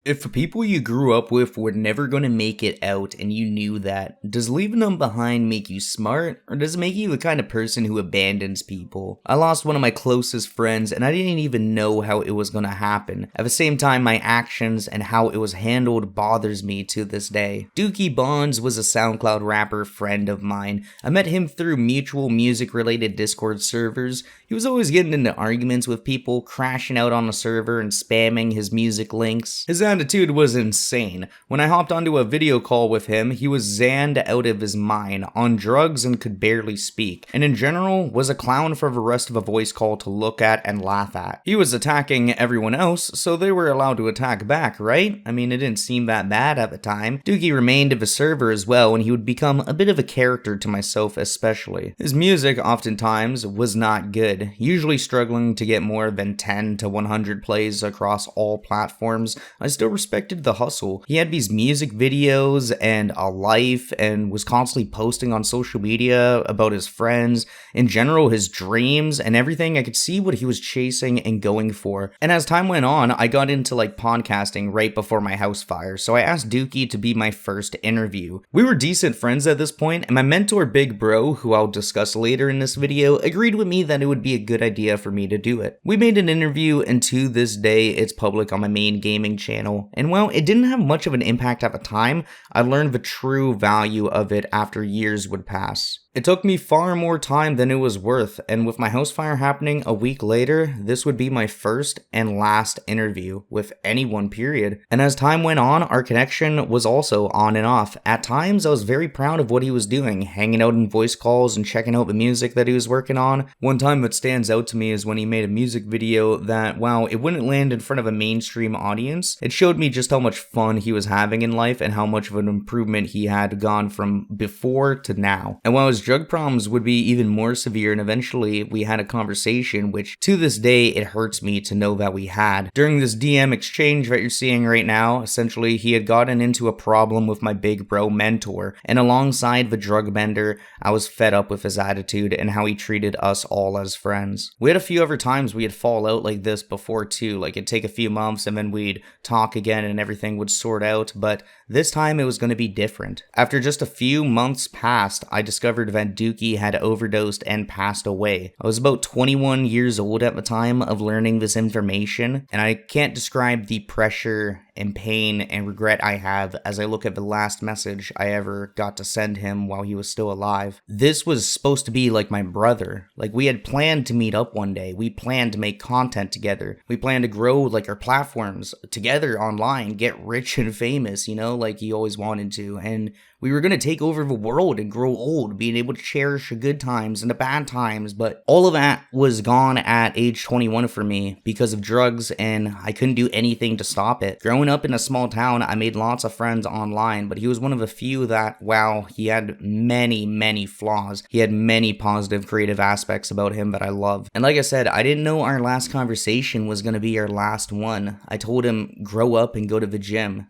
If the people you grew up with were never going to make it out and you knew that, does leaving them behind make you smart, or does it make you the kind of person who abandons people? I lost one of my closest friends and I didn't even know how it was going to happen. At the same time, my actions and how it was handled bothers me to this day. Dookie Bonds was a SoundCloud rapper friend of mine. I met him through mutual music-related Discord servers. He was always getting into arguments with people, crashing out on the server and spamming his music links. His attitude was insane. When I hopped onto a video call with him, he was zanned out of his mind, on drugs and could barely speak, and in general was a clown for the rest of a voice call to look at and laugh at. He was attacking everyone else, so they were allowed to attack back, right? I mean, it didn't seem that bad at the time. Dookie remained of the server as well, and he would become a bit of a character to myself especially. His music oftentimes was not good, usually struggling to get more than 10 to 100 plays across all platforms. I still respected the hustle. He had these music videos and a life and was constantly posting on social media about his friends, in general his dreams and everything. I could see what he was chasing and going for. And as time went on, I got into podcasting right before my house fire, so I asked Dookie to be my first interview. We were decent friends at this point, and my mentor Big Bro, who I'll discuss later in this video, agreed with me that it would be a good idea for me to do it. We made an interview, and to this day it's public on my main gaming channel, and while it didn't have much of an impact at the time, I learned the true value of it after years would pass. It took me far more time than it was worth, and with my house fire happening a week later, this would be my first and last interview with anyone, period. And as time went on, our connection was also on and off. At times, I was very proud of what he was doing, hanging out in voice calls and checking out the music that he was working on. One time that stands out to me is when he made a music video that, while it wouldn't land in front of a mainstream audience, it showed me just how much fun he was having in life and how much of an improvement he had gone from before to now. And while his drug problems would be even more severe, and eventually we had a conversation, which to this day it hurts me to know that we had. During this DM exchange that you're seeing right now, essentially he had gotten into a problem with my big bro mentor, and alongside the drug bender, I was fed up with his attitude and how he treated us all as friends. We had a few other times we had fall out like this before too, it'd take a few months and then we'd talk again and everything would sort out, but this time it was going to be different. After just a few months passed, I discovered that Dookie had overdosed and passed away. I was about 21 years old at the time of learning this information, and I can't describe the pressure and pain and regret I have as I look at the last message I ever got to send him while he was still alive. This was supposed to be like my brother. We had planned to meet up one day. We planned to make content together. We planned to grow our platforms together online, get rich and famous, like he always wanted to. And we were going to take over the world and grow old, being able to cherish the good times and the bad times, but all of that was gone at age 21 for me because of drugs, and I couldn't do anything to stop it. Growing up in a small town, I made lots of friends online, but he was one of the few that, while he had many, many flaws, he had many positive creative aspects about him that I love. And like I said, I didn't know our last conversation was going to be our last one. I told him, grow up and go to the gym.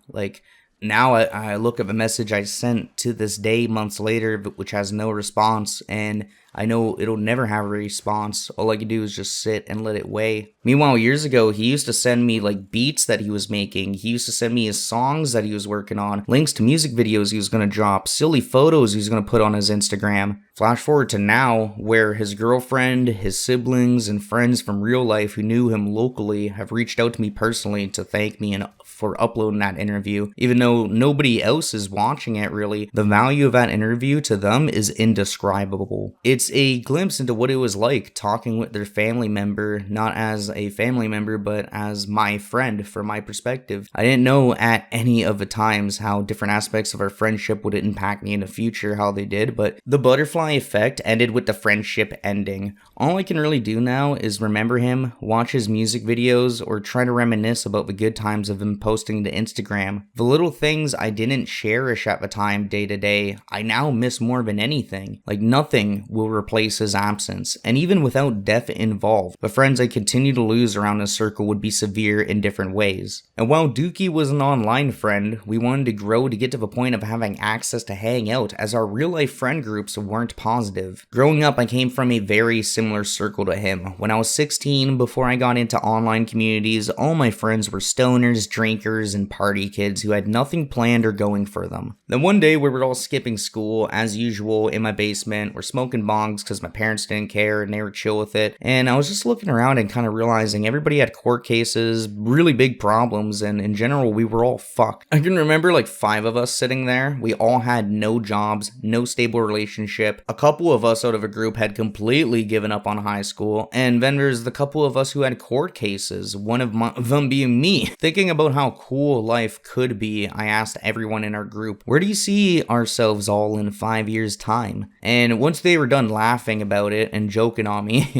Now I look at the message I sent to this day, months later, which has no response, and I know it'll never have a response. All I can do is just sit and let it weigh. Meanwhile, years ago, he used to send me beats that he was making. He used to send me his songs that he was working on, links to music videos he was going to drop, silly photos he was going to put on his Instagram. Flash forward to now, where his girlfriend, his siblings, and friends from real life who knew him locally have reached out to me personally to thank me for uploading that interview. Even though nobody else is watching it really, the value of that interview to them is indescribable. It's a glimpse into what it was like talking with their family member, not as a family member, but as my friend from my perspective. I didn't know at any of the times how different aspects of our friendship would impact me in the future, how they did, but the butterfly effect ended with the friendship ending. All I can really do now is remember him, watch his music videos, or try to reminisce about the good times of him posting to Instagram. The little things I didn't cherish at the time day to day, I now miss more than anything. Nothing will replace his absence, and even without death involved, the friends I continue to lose around his circle would be severe in different ways. And while Dookie was an online friend, we wanted to grow to get to the point of having access to hang out, as our real life friend groups weren't positive. Growing up, I came from a very similar circle to him. When I was 16, before I got into online communities, all my friends were stoners, drinkers, drinkers and party kids who had nothing planned or going for them. Then one day we were all skipping school as usual in my basement. We're smoking bongs because my parents didn't care and they were chill with it. And I was just looking around and kind of realizing everybody had court cases, really big problems, and in general we were all fucked. I can remember like 5 of us sitting there. We all had no jobs, no stable relationship. A couple of us out of a group had completely given up on high school, and then there's the couple of us who had court cases, one of them being me. Thinking about how cool life could be, I asked everyone in our group, where do you see ourselves all in 5 years' time? And once they were done laughing about it and joking on me,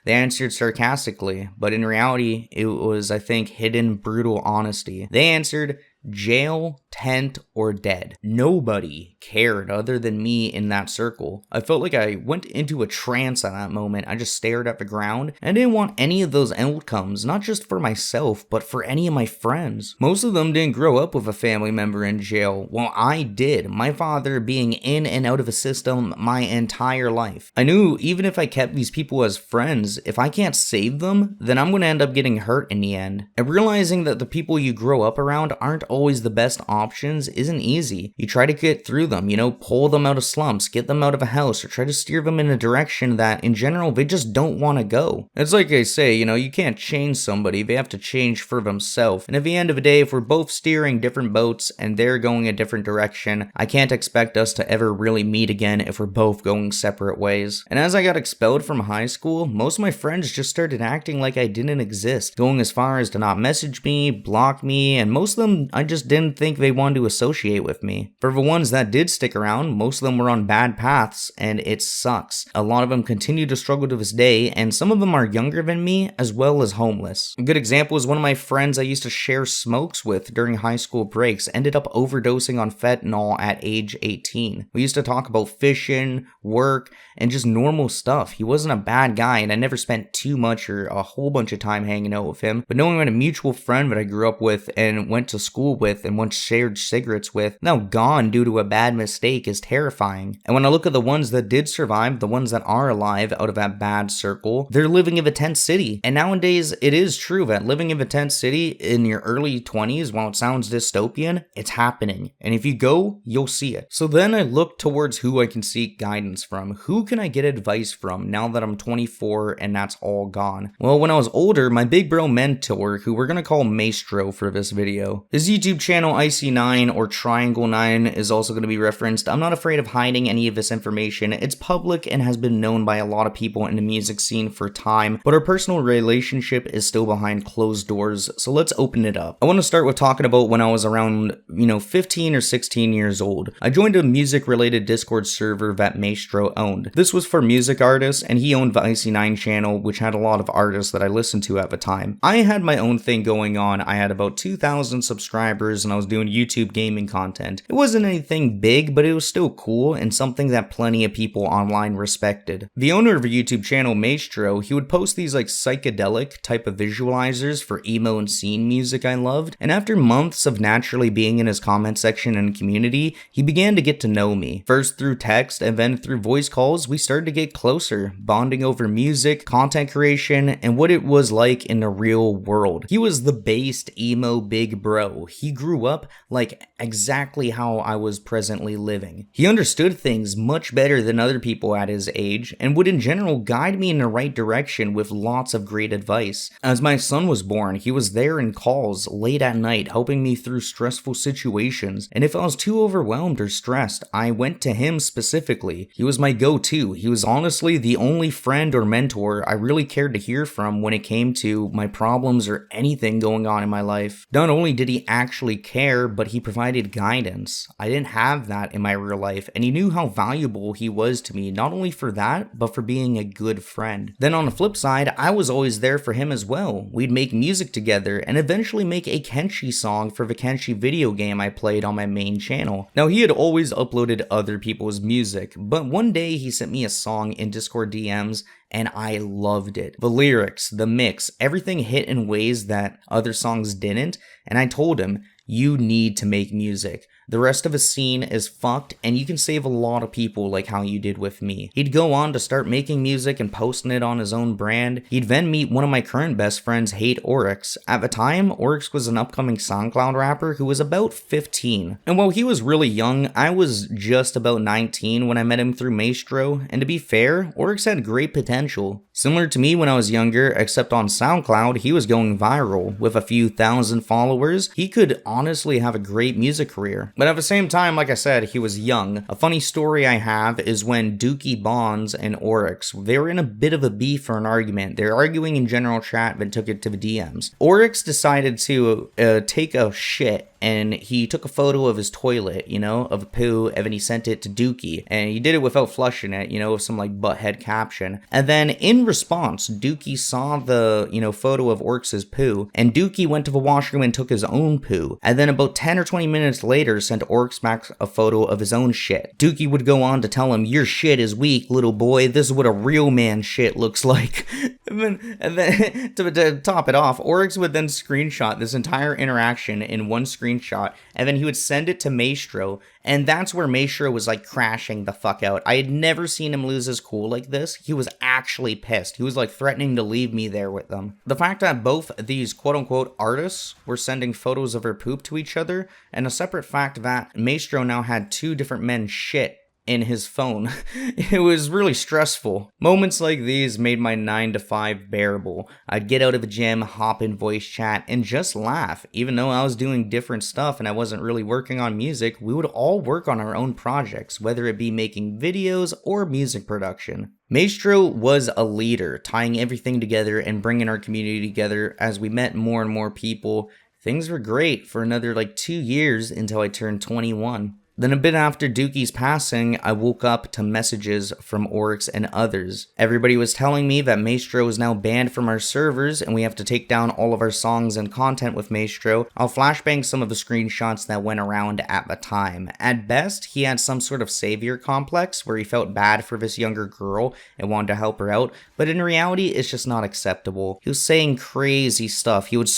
they answered sarcastically, but in reality, it was, I think, hidden, brutal honesty. They answered, jail, tent, or dead. Nobody cared other than me in that circle. I felt like I went into a trance at that moment. I just stared at the ground. I didn't want any of those outcomes, not just for myself, but for any of my friends. Most of them didn't grow up with a family member in jail. Well, I did. My father being in and out of a system my entire life. I knew even if I kept these people as friends, if I can't save them, then I'm going to end up getting hurt in the end. And realizing that the people you grow up around aren't always the best options isn't easy. You try to get through them, pull them out of slumps, get them out of a house, or try to steer them in a direction that in general they just don't want to go. It's like I say, you can't change somebody, they have to change for themselves. And at the end of the day, if we're both steering different boats and they're going a different direction, I can't expect us to ever really meet again if we're both going separate ways. And as I got expelled from high school, most of my friends just started acting like I didn't exist, going as far as to not message me, block me, and most of them I just didn't think they wanted to associate with me. For the ones that did stick around, most of them were on bad paths, and it sucks. A lot of them continue to struggle to this day, and some of them are younger than me, as well as homeless. A good example is one of my friends I used to share smokes with during high school breaks ended up overdosing on fentanyl at age 18. We used to talk about fishing, work, and just normal stuff. He wasn't a bad guy, and I never spent too much or a whole bunch of time hanging out with him, but knowing I had a mutual friend that I grew up with and went to school with and once shared cigarettes with, now gone due to a bad mistake, is terrifying. And when I look at the ones that did survive, the ones that are alive out of that bad circle, they're living in a tent city. And nowadays, it is true that living in a tent city in your early 20s, while it sounds dystopian, it's happening. And if you go, you'll see it. So then I look towards who I can seek guidance from. Who can I get advice from now that I'm 24 and that's all gone? Well, when I was older, my big bro mentor, who we're gonna call Maestro for this video, his YouTube channel Icy9 or Triangle 9 is also going to be referenced. I'm not afraid of hiding any of this information. It's public and has been known by a lot of people in the music scene for time, but our personal relationship is still behind closed doors, so let's open it up. I want to start with talking about when I was around, 15 or 16 years old. I joined a music-related Discord server that Maestro owned. This was for music artists, and he owned the Icy9 channel, which had a lot of artists that I listened to at the time. I had my own thing going on. I had about 2,000 subscribers, and I was doing YouTube gaming content. It wasn't anything big, but it was still cool and something that plenty of people online respected. The owner of a YouTube channel, Maestro, he would post these like psychedelic type of visualizers for emo and scene music I loved, and after months of naturally being in his comment section and community, he began to get to know me. First through text and then through voice calls, we started to get closer, bonding over music, content creation, and what it was like in the real world. He was the based emo big bro. He grew up like exactly how I was presently living. He understood things much better than other people at his age and would in general guide me in the right direction with lots of great advice. As my son was born, he was there in calls late at night helping me through stressful situations, and if I was too overwhelmed or stressed, I went to him specifically. He was my go-to. He was honestly the only friend or mentor I really cared to hear from when it came to my problems or anything going on in my life. Not only did he actually care, but he provided guidance. I didn't have that in my real life, and he knew how valuable he was to me, not only for that, but for being a good friend. Then on the flip side, I was always there for him as well. We'd make music together and eventually make a Kenshi song for the Kenshi video game I played on my main channel. Now, he had always uploaded other people's music, but one day he sent me a song in Discord DMs and I loved it. The lyrics, the mix, everything hit in ways that other songs didn't, and I told him, you need to make music. The rest of his scene is fucked, and you can save a lot of people like how you did with me. He'd go on to start making music and posting it on his own brand. He'd then meet one of my current best friends, Hate Oryx. At the time, Oryx was an upcoming SoundCloud rapper who was about 15. And while he was really young, I was just about 19 when I met him through Maestro, and to be fair, Oryx had great potential. Similar to me when I was younger, except on SoundCloud, he was going viral. With a few thousand followers, he could honestly have a great music career. But at the same time, like I said, he was young. A funny story I have is when Dookie Bonds and Oryx, they were in a bit of a beef or an argument. They were arguing in general chat, but took it to the DMs. Oryx decided to take a shit, and he took a photo of his toilet, of a poo, and then he sent it to Dookie. And he did it without flushing it, with some like butthead caption. And then in response, Dookie saw the, photo of Oryx's poo, and Dookie went to the washroom and took his own poo. And then about 10 or 20 minutes later, sent Oryx back a photo of his own shit. Dookie would go on to tell him, "Your shit is weak, little boy. This is what a real man shit looks like." and then to top it off, Oryx would then screenshot this entire interaction in one screenshot, and then he would send it to Maestro, and that's where Maestro was like crashing the fuck out. I had never seen him lose his cool like this. He was actually pissed. He was like threatening to leave me there with them. The fact that both these quote-unquote artists were sending photos of her poop to each other, and a separate fact that Maestro now had two different men's shit in his phone. It was really stressful. Moments like these made my 9 to 5 bearable. I'd get out of the gym, hop in voice chat, and just laugh. Even though I was doing different stuff and I wasn't really working on music, we would all work on our own projects, whether it be making videos or music production. Maestro was a leader, tying everything together and bringing our community together as we met more and more people. Things were great for another 2 years until I turned 21. Then a bit after Dookie's passing, I woke up to messages from Oryx and others. Everybody was telling me that Maestro is now banned from our servers and we have to take down all of our songs and content with Maestro. I'll flashbang some of the screenshots that went around at the time. At best, he had some sort of savior complex where he felt bad for this younger girl and wanted to help her out, but in reality, it's just not acceptable. He was saying crazy stuff. He would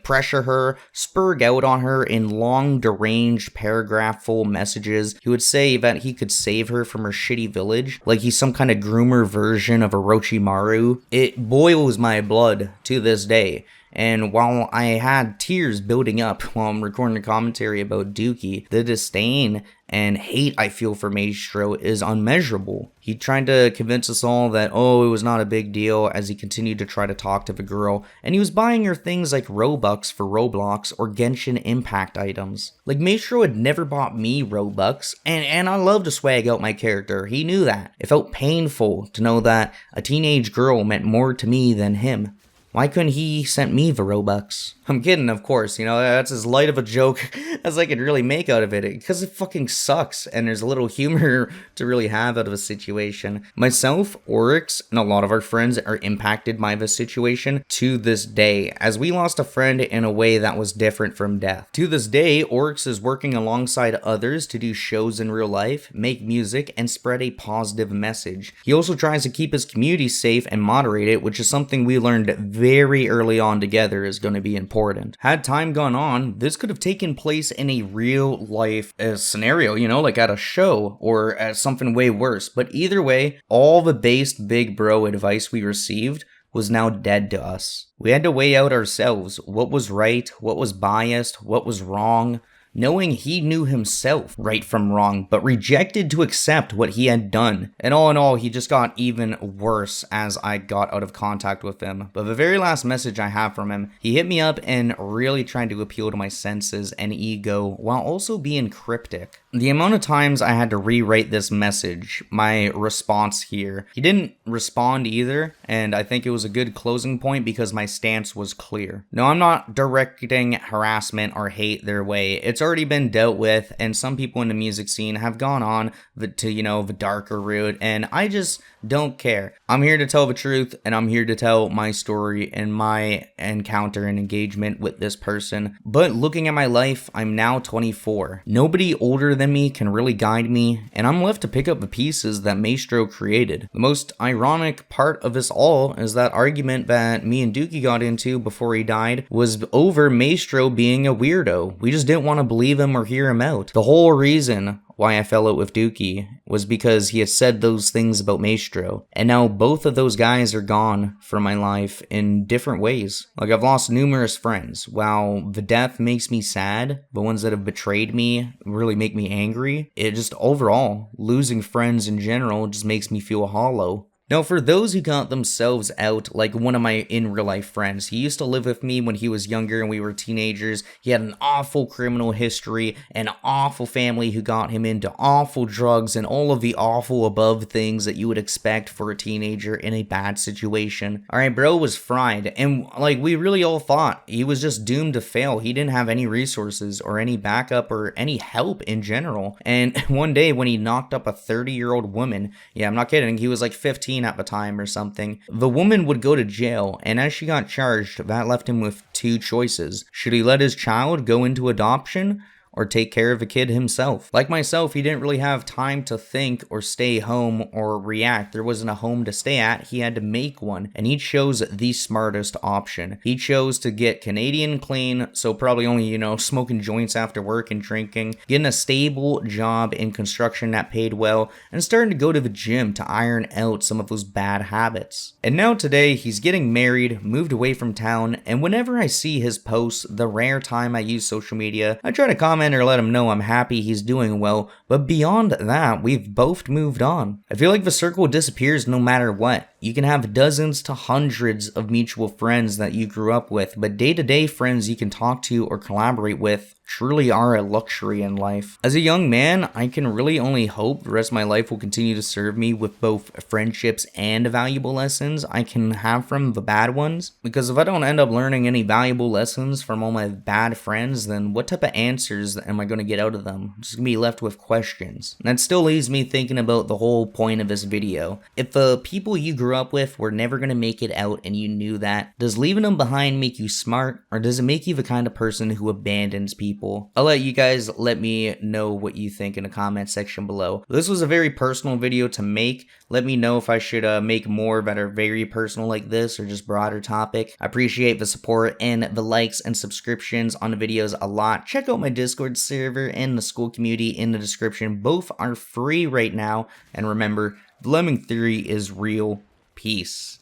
pressure her, spurg out on her in long deranged paragraph-full messages. He would say that he could save her from her shitty village, like he's some kind of groomer version of Orochimaru. It boils my blood to this day. And while I had tears building up while I'm recording a commentary about Dookie, the disdain and hate I feel for Maestro is unmeasurable. He tried to convince us all that, it was not a big deal as he continued to try to talk to the girl, and he was buying her things like Robux for Roblox or Genshin Impact items. Maestro had never bought me Robux, and I love to swag out my character. He knew that. It felt painful to know that a teenage girl meant more to me than him. Why couldn't he send me the Robux? I'm kidding, of course, that's as light of a joke as I could really make out of it, because it fucking sucks, and there's a little humor to really have out of a situation. Myself, Oryx, and a lot of our friends are impacted by this situation to this day, as we lost a friend in a way that was different from death. To this day, Oryx is working alongside others to do shows in real life, make music, and spread a positive message. He also tries to keep his community safe and moderate it, which is something we learned very early on together is going to be important. Had time gone on, this could have taken place in a real life scenario, like at a show or at something way worse. But either way, all the based big bro advice we received was now dead to us. We had to weigh out ourselves what was right, what was biased, what was wrong, knowing he knew himself right from wrong, but rejected to accept what he had done. And all in all, he just got even worse as I got out of contact with him. But the very last message I have from him, he hit me up and really tried to appeal to my senses and ego while also being cryptic. The amount of times I had to rewrite this message, my response here, he didn't respond either, and I think it was a good closing point because my stance was clear. No, I'm not directing harassment or hate their way. It's it's already been dealt with, and some people in the music scene have gone on to, the darker route, and I just don't care. I'm here to tell the truth, and I'm here to tell my story and my encounter and engagement with this person. But looking at my life, I'm now 24. Nobody older than me can really guide me, and I'm left to pick up the pieces that Maestro created. The most ironic part of this all is that argument that me and Dookie got into before he died was over Maestro being a weirdo. We just didn't want to believe him or hear him out. The whole reason why I fell out with Dookie was because he had said those things about Maestro, and now both of those guys are gone from my life in different ways. Like, I've lost numerous friends. While the death makes me sad, the ones that have betrayed me really make me angry. It just overall, losing friends in general just makes me feel hollow. Now, for those who count themselves out, like one of my in real life friends, he used to live with me when he was younger and we were teenagers. He had an awful criminal history, an awful family who got him into awful drugs and all of the awful above things that you would expect for a teenager in a bad situation. Alright, bro was fried, and we really all thought he was just doomed to fail. He didn't have any resources or any backup or any help in general. And one day when he knocked up a 30-year-old woman, yeah, I'm not kidding, he was like 15 at the time or something, the woman would go to jail, and as she got charged, that left him with two choices. Should he let his child go into adoption, or take care of a kid himself? Like myself, he didn't really have time to think or stay home or react. There wasn't a home to stay at. He had to make one, and he chose the smartest option. He chose to get Canadian clean, so probably only, smoking joints after work and drinking, getting a stable job in construction that paid well, and starting to go to the gym to iron out some of those bad habits. And now today, he's getting married, moved away from town, and whenever I see his posts, the rare time I use social media, I try to comment or let him know I'm happy he's doing well, but beyond that, we've both moved on. I feel like the circle disappears no matter what. You can have dozens to hundreds of mutual friends that you grew up with, but day-to-day friends you can talk to or collaborate with truly are a luxury in life. As a young man, I can really only hope the rest of my life will continue to serve me with both friendships and valuable lessons I can have from the bad ones, because if I don't end up learning any valuable lessons from all my bad friends, then what type of answers am I going to get out of them? I'm just going to be left with questions. And that still leaves me thinking about the whole point of this video. If the people you grew up with were never going to make it out and you knew that, does leaving them behind make you smart, or does it make you the kind of person who abandons people? I'll let you guys let me know what you think in the comment section below. This was a very personal video to make. Let me know if I should make more that are very personal like this or just broader topic. I appreciate the support and the likes and subscriptions on the videos a lot. Check out my Discord server and the school community in the description. Both are free right now. And remember, the Lemming Theory is real. Peace.